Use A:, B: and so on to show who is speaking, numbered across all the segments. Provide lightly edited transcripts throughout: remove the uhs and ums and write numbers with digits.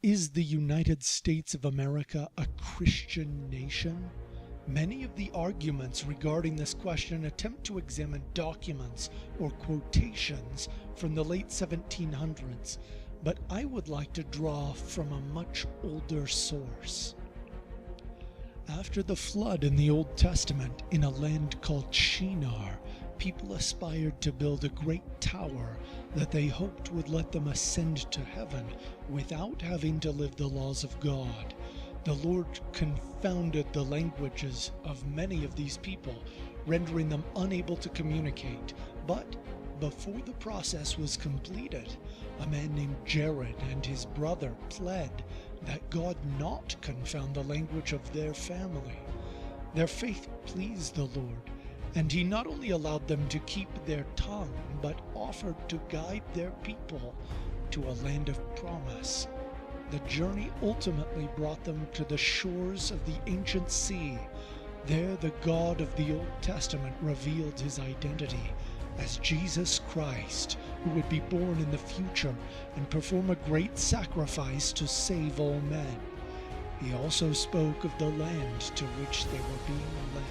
A: Is the United States of America a Christian nation? Many of the arguments regarding this question attempt to examine documents or quotations from the late 1700s, but I would like to draw from a much older source. After the flood in the Old Testament in a land called Shinar, people aspired to build a great tower that they hoped would let them ascend to heaven without having to live the laws of God. The Lord confounded the languages of many of these people, rendering them unable to communicate. But before the process was completed, a man named Jared and his brother pled that God not confound the language of their family. Their faith pleased the Lord, and he not only allowed them to keep their tongue, but offered to guide their people to a land of promise. The journey ultimately brought them to the shores of the ancient sea. There the God of the Old Testament revealed his identity as Jesus Christ, who would be born in the future and perform a great sacrifice to save all men. He also spoke of the land to which they were being led.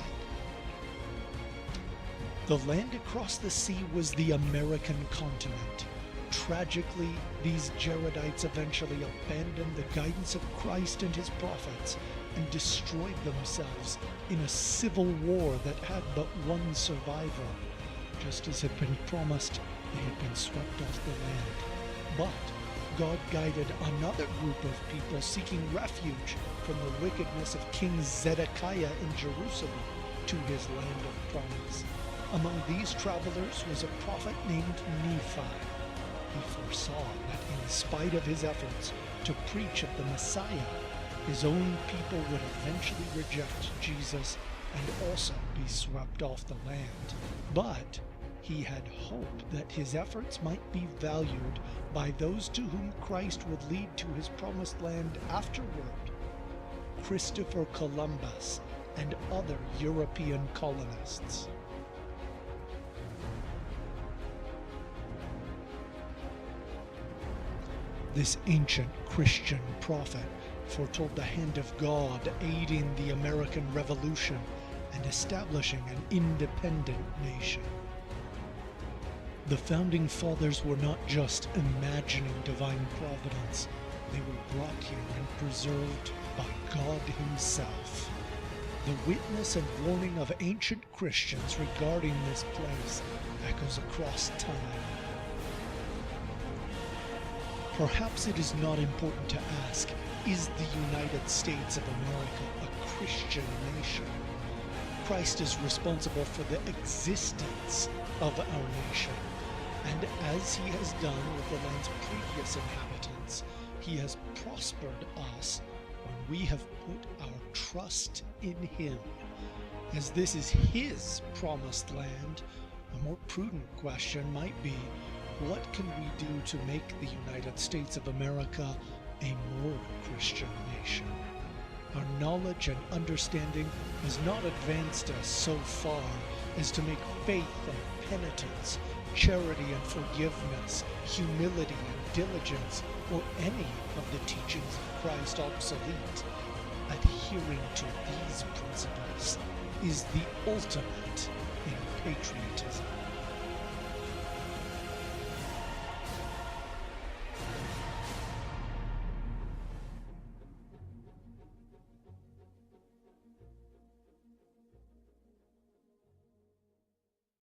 A: The land across the sea was the American continent. Tragically, these Jaredites eventually abandoned the guidance of Christ and his prophets and destroyed themselves in a civil war that had but one survivor. Just as had been promised, they had been swept off the land. But God guided another group of people seeking refuge from the wickedness of King Zedekiah in Jerusalem to his land of promise. Among these travelers was a prophet named Nephi. He foresaw that in spite of his efforts to preach of the Messiah, his own people would eventually reject Jesus and also be swept off the land. But he had hope that his efforts might be valued by those to whom Christ would lead to his promised land afterward: Christopher Columbus and other European colonists. This ancient Christian prophet foretold the hand of God aiding the American Revolution and establishing an independent nation. The founding fathers were not just imagining divine providence, they were brought here and preserved by God himself. The witness and warning of ancient Christians regarding this place echoes across time. Perhaps it is not important to ask, is the United States of America a Christian nation? Christ is responsible for the existence of our nation, and as he has done with the land's previous inhabitants, he has prospered us when we have put our trust in him. As this is his promised land, a more prudent question might be, what can we do to make the United States of America a more Christian nation? Our knowledge and understanding has not advanced us so far as to make faith and penitence, charity and forgiveness, humility and diligence, or any of the teachings of Christ obsolete. Adhering to these principles is the ultimate in patriotism.